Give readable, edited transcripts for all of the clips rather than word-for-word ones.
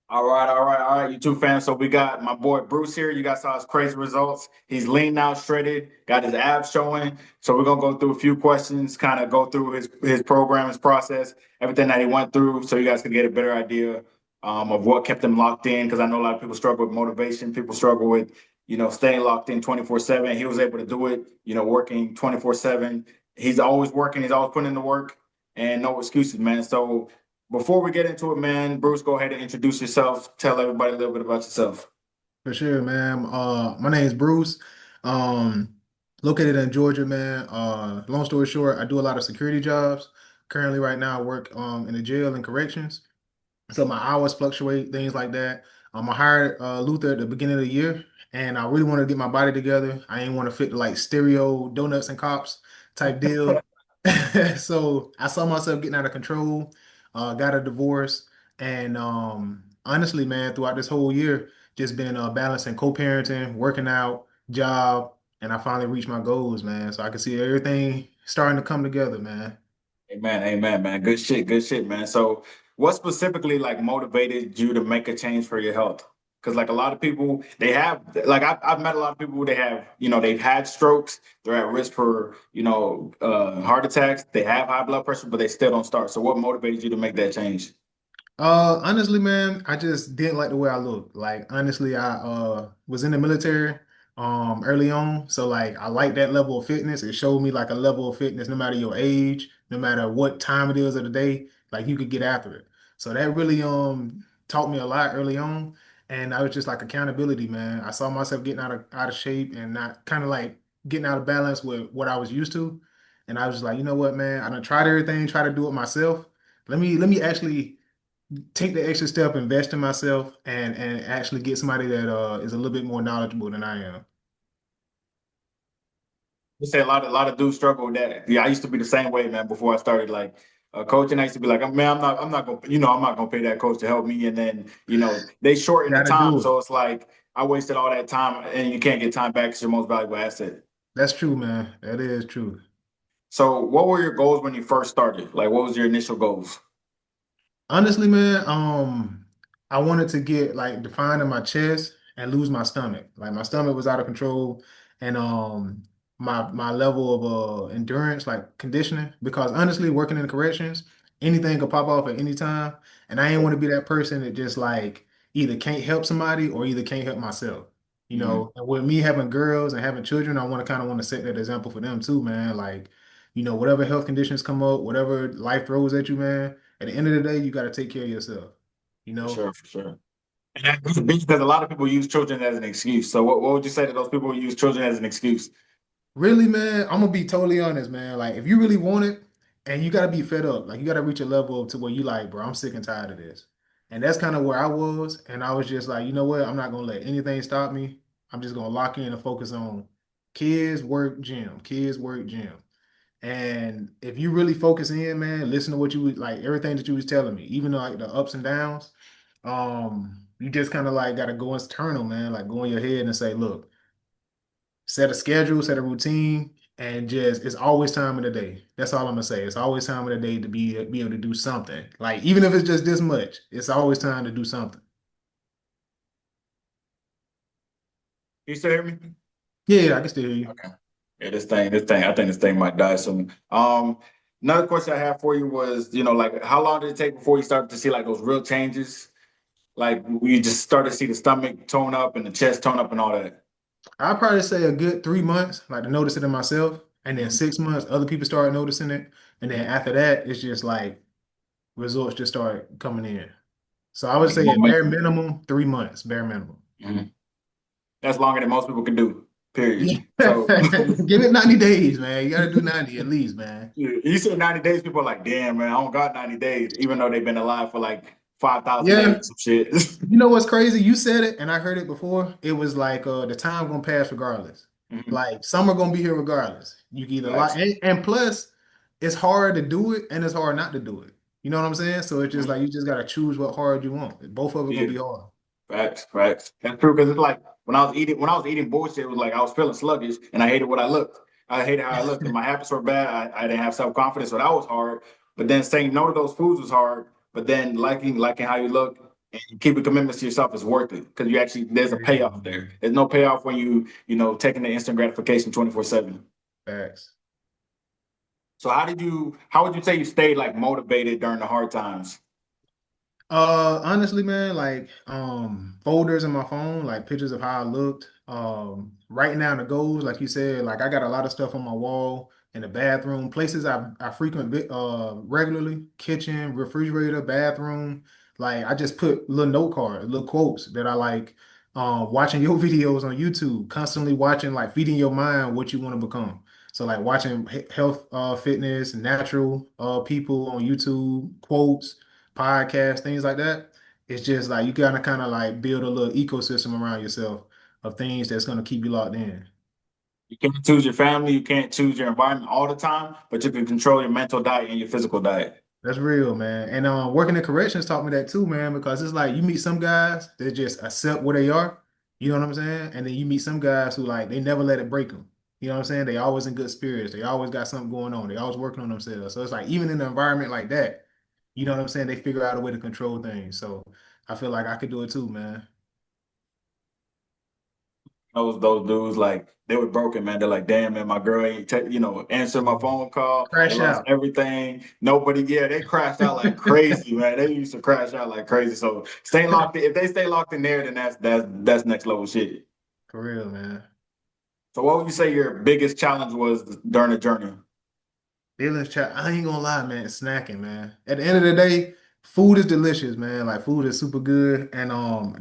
All right, YouTube fans. So we got my boy Bruce here. You guys saw his crazy results. He's lean now, shredded, got his abs showing. So we're gonna go through a few questions, kind of go through his program, his process, everything that he went through, so you guys can get a better idea of what kept him locked in. Because I know a lot of people struggle with motivation. People struggle with staying locked in 24/7. He was able to do it. Working 24/7. He's always working. He's always putting in the work, and no excuses, man. So before we get into it, man, Bruce, go ahead and introduce yourself. Tell everybody a little bit about yourself. For sure, man. My name is Bruce. Um, Located in Georgia, man. Long story short, I do a lot of security jobs. Currently, right now, I work in the jail and corrections. So my hours fluctuate, things like that. I hired Luther at the beginning of the year, and I really wanted to get my body together. I ain't want to fit the like stereo donuts and cops type deal. So I saw myself getting out of control, got a divorce, and honestly, man, throughout this whole year, just been balancing co-parenting, working out, job, and I finally reached my goals, man. So I can see everything starting to come together, man. Amen, amen, man. Good shit, man. So, what specifically like motivated you to make a change for your health? Because like a lot of people, they have like I've met a lot of people. They have they've had strokes. They're at risk for heart attacks. They have high blood pressure, but they still don't start. So, what motivated you to make that change? Honestly, man, I just didn't like the way I looked. Like, honestly, I was in the military early on. So like I like that level of fitness. It showed me like a level of fitness, no matter your age, no matter what time it is of the day, like you could get after it. So that really taught me a lot early on. And I was just like accountability, man. I saw myself getting out of shape and not kind of like getting out of balance with what I was used to. And I was just like, you know what, man, I done tried everything, try to do it myself. Let me actually take the extra step, invest in myself, and actually get somebody that is a little bit more knowledgeable than I am. You say a lot of dudes struggle with that. Yeah, I used to be the same way, man. Before I started like coaching, I used to be like, man, I'm not gonna, I'm not gonna pay that coach to help me. And then, they shorten the Gotta time, do it. so it's like I wasted all that time, and you can't get time back. It's your most valuable asset. That's true, man. That is true. So, what were your goals when you first started? Like, what was your initial goals? Honestly, man, I wanted to get like defined in my chest and lose my stomach. Like my stomach was out of control, and my level of endurance, like conditioning. Because honestly, working in corrections, anything could pop off at any time, and I ain't want to be that person that just like either can't help somebody or either can't help myself. Mhm. And with me having girls and having children, I want to set that example for them too, man. Like, whatever health conditions come up, whatever life throws at you, man, at the end of the day, you got to take care of yourself. You For know, sure, for sure. And that's big because a lot of people use children as an excuse. So, what would you say to those people who use children as an excuse? really, man, I'm gonna be totally honest, man. Like, if you really want it, and you gotta be fed up, like you gotta reach a level to where you like, bro, I'm sick and tired of this. And that's kind of where I was, and I was just like, you know what? I'm not gonna let anything stop me. I'm just gonna lock in and focus on kids, work, gym, kids, work, gym. And if you really focus in, man, listen to what you like, everything that you was telling me, even like the ups and downs, you just kind of like got to go internal, man, like go in your head and say, look, set a schedule, set a routine, and just it's always time of the day. That's all I'm gonna say. It's always time of the day to be able to do something. Like even if it's just this much, it's always time to do something. You still hear me? Yeah, I can still hear you. Okay. Yeah, this thing, I think this thing might die soon. Another question I have for you was, like how long did it take before you started to see like those real changes? Like you just started to see the stomach tone up and the chest tone up and all that. I'd probably say a good 3 months, like to notice it in myself, and then Mhm. 6 months, other people start noticing it, and then after that, it's just like results just start coming in. So I would Like say at bare momentum. minimum, 3 months, bare minimum. Mhm. That's longer than most people can do, period. Yeah. So Give it 90 days, man. You got to do 90 at least, man. you said 90 days, people are like, damn, man, I don't got 90 days, even though they've been alive for like 5,000 days, Yeah. some shit. You know what's crazy? You said it, and I heard it before. It was like the time gonna pass regardless. Mhm. Like some are gonna be here regardless. You can either lie, Facts. and plus, it's hard to do it, and it's hard not to do it. You know what I'm saying? So it's just Mhm. like you just gotta choose what hard you want. Both of it gonna Yeah. be hard. Facts. That's true because it's like when I was eating bullshit, it was like I was feeling sluggish and I hated what I looked. I hated how I looked and my habits were bad. I didn't have self-confidence, so that was hard. But then saying no to those foods was hard. But then liking how you look and keeping commitments to yourself is worth it because you actually there's a payoff there. There's no payoff when you taking the instant gratification 24/7. Facts. So how would you say you stayed like motivated during the hard times? Honestly, man, like folders in my phone, like pictures of how I looked. Writing down the goals, like you said, like I got a lot of stuff on my wall in the bathroom, places I frequent regularly, kitchen, refrigerator, bathroom. Like I just put little note cards, little quotes that I like. Watching your videos on YouTube, constantly watching, like feeding your mind what you want to become. So like watching health, fitness, natural people on YouTube, quotes, podcasts, things like that. It's just like you gotta kind of like build a little ecosystem around yourself of things that's gonna keep you locked in. You can't choose your family, you can't choose your environment all the time, but you can control your mental diet and your physical diet. That's real, man. And working in corrections taught me that too, man, because it's like you meet some guys that just accept where they are, you know what I'm saying? And then you meet some guys who like they never let it break them. You know what I'm saying? They always in good spirits. They always got something going on. They always working on themselves. So it's like even in an environment like that, you know what I'm saying? They figure out a way to control things. So I feel like I could do it too, man. Those dudes like they were broken, man. They're like, damn, man, my girl ain't answer my phone call. They Crash lost out. everything. Nobody, yeah, they crashed out like crazy, man. They used to crash out like crazy. So staying locked in, if they stay locked in there, then that's next level shit. For real, man. So what would you say your biggest challenge was during the journey? Feelings chat. I ain't gonna lie, man. Snacking, man. At the end of the day, food is delicious, man. Like food is super good, and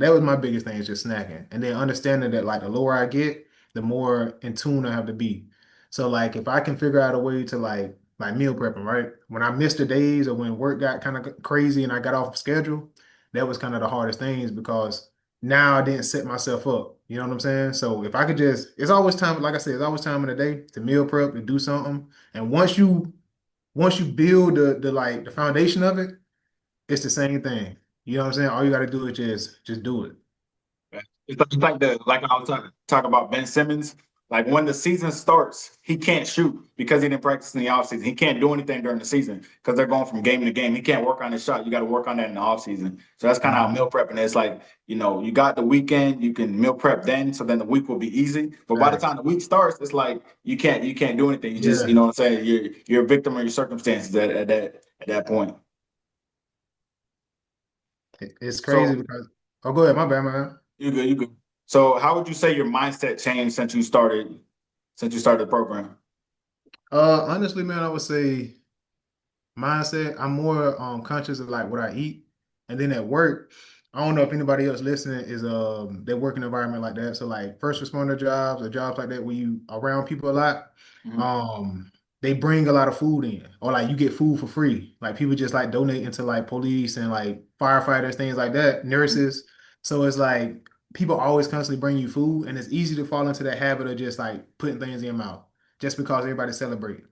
that was my biggest thing is just snacking, and then understanding that like the lower I get, the more in tune I have to be. So like if I can figure out a way to like meal prepping, right? When I missed the days or when work got kind of crazy and I got off schedule, that was kind of the hardest things because now I didn't set myself up. You know what I'm saying? So if I could just, it's always time, like I said, it's always time in the day to meal prep to do something. And once you build the like the foundation of it, it's the same thing. You know what I'm saying? All you got to do is just do it. It's like like I was talking about Ben Simmons. Like when the season starts, he can't shoot because he didn't practice in the offseason. He can't do anything during the season because they're going from game to game. He can't work on his shot. You got to work on that in the offseason. So that's kind of how Mhm. meal prepping is. Like, you got the weekend, you can meal prep then, so then the week will be easy. But by the Facts. time the week starts, it's like you can't do anything. You just, you Yeah, know what I'm saying? You're a victim of your circumstances at that point. it's crazy So because oh, go ahead, my bad, man. you good. So how would you say your mindset changed since you started the program? Honestly, man, I would say mindset. I'm more conscious of like what I eat, and then at work, I don't know if anybody else listening is their working environment like that. So like first responder jobs or jobs like that where you around people a lot, Mhm. um, they bring a lot of food in, or like you get food for free. Like people just like donating to like police and like firefighters, things like that, nurses. So it's like people always constantly bring you food, and it's easy to fall into that habit of just like putting things in your mouth just because everybody's celebrating.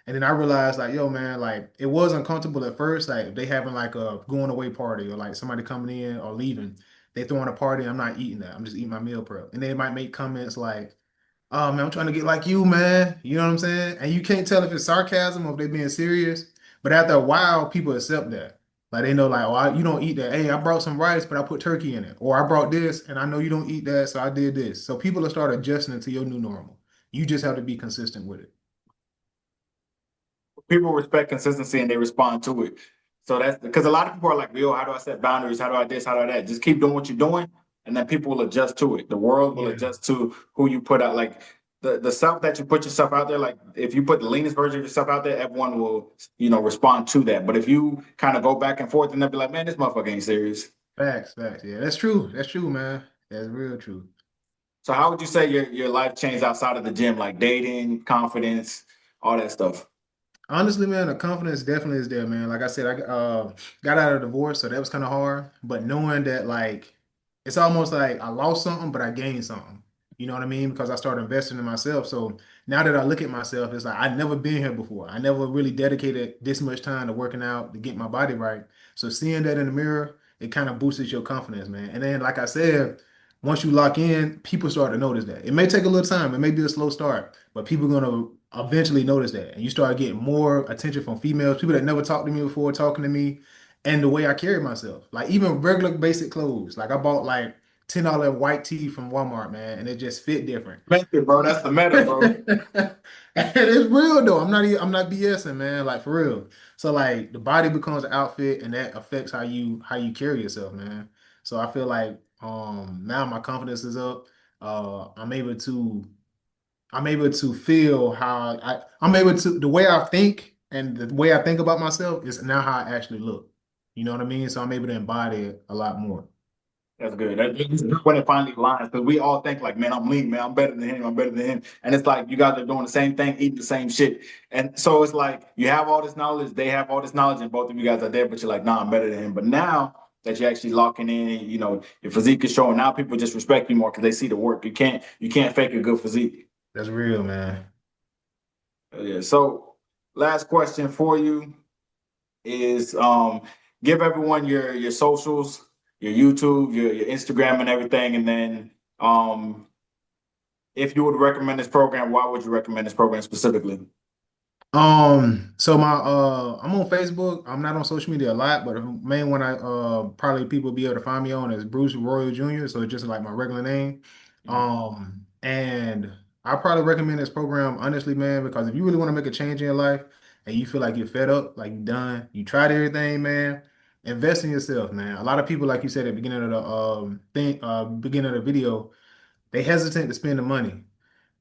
And then I realized like, yo, man, like it was uncomfortable at first. Like if they having like a going away party or like somebody coming in or leaving, they throwing a party. I'm not eating that. I'm just eating my meal prep. And they might make comments like, "Oh man, I'm trying to get like you, man." You know what I'm saying? And you can't tell if it's sarcasm or if they're being serious. But after a while, people accept that. Like they know, like, oh, you don't eat that. Hey, I brought some rice, but I put turkey in it. Or I brought this, and I know you don't eat that, so I did this. So people will start adjusting to your new normal. You just have to be consistent with it. People respect consistency and they respond to it. So that's because a lot of people are like, yo, how do I set boundaries? How do I this? How do I that? Just keep doing what you're doing, and then people will adjust to it. The world will Yeah. adjust to who you put out. Like the stuff that you put yourself out there, like if you put the leanest version of yourself out there, everyone will, respond to that. But if you kind of go back and forth and they'll be like, man, this motherfucker ain't serious. Facts, facts. Yeah, that's true. That's true, man. That's real true. So how would you say your life changed outside of the gym, like dating, confidence, all that stuff? Honestly, man, the confidence definitely is there, man. Like I said, I got out of divorce, so that was kind of hard. But knowing that, like, it's almost like I lost something, but I gained something. You know what I mean? Because I started investing in myself. So now that I look at myself, it's like I've never been here before. I never really dedicated this much time to working out to get my body right. So seeing that in the mirror, it kind of boosts your confidence, man. And then, like I said, once you lock in, people start to notice that. It may take a little time. It may be a slow start, but people are gonna eventually notice that. And you start getting more attention from females, people that never talked to me before talking to me. and the way I carry myself. Like even regular basic clothes. Like I bought like $10 white tee from Walmart, man, and it just fit different. Method, bro. That's the meta, bro. And it's real though. I'm not BSing, man. Like for real. So like the body becomes an outfit and that affects how you carry yourself, man. So I feel like now my confidence is up. I'm able to feel how I'm able to the way I think and the way I think about myself is now how I actually look. You know what I mean? So I'm able to embody it a lot more. That's good. That's good when it finally lines, because we all think like, man, I'm lean, man, I'm better than him, I'm better than him. And it's like you guys are doing the same thing, eating the same shit. And so it's like you have all this knowledge, they have all this knowledge, and both of you guys are there, but you're like, nah, I'm better than him. But now that you're actually locking in, you know, your physique is showing, now people just respect you more because they see the work. You can't fake a good physique. That's real, man. Yeah. So last question for you is give everyone your socials, your YouTube, your Instagram and everything, and then um if you would recommend this program, why would you recommend this program specifically? So my I'm on Facebook. I'm not on social media a lot, but the main one I probably people be able to find me on is Bruce Royal Jr. So it's just like my regular name. And I probably recommend this program honestly, man, because if you really want to make a change in your life and you feel like you're fed up, like you're done, you tried everything, man, invest in yourself, man. A lot of people, like you said at the beginning of the beginning of the video, they hesitant to spend the money.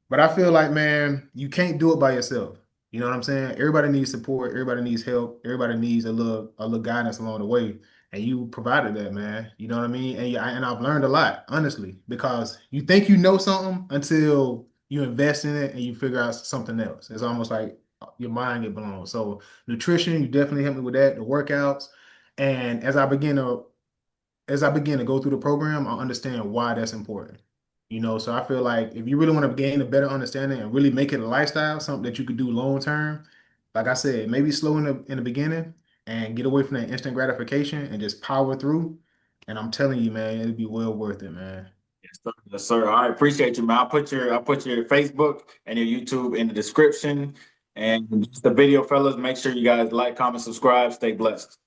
But I feel like, man, you can't do it by yourself. You know what I'm saying? Everybody needs support. Everybody needs help. Everybody needs a little guidance along the way. And you provided that, man. You know what I mean? And I've learned a lot, honestly, because you think you know something until you invest in it and you figure out something else. It's almost like your mind get blown. So nutrition, you definitely helped me with that. The workouts, and as I begin to go through the program, I understand why that's important. You know, so I feel like if you really want to gain a better understanding and really make it a lifestyle, something that you could do long term, like I said, maybe slow in the beginning and get away from that instant gratification and just power through. And I'm telling you, man, it'd be well worth it, man. Yes, sir. Yes, sir. I appreciate you, man. I'll put your Facebook and your YouTube in the description. And just the video, fellas. Make sure you guys like, comment, subscribe, stay blessed.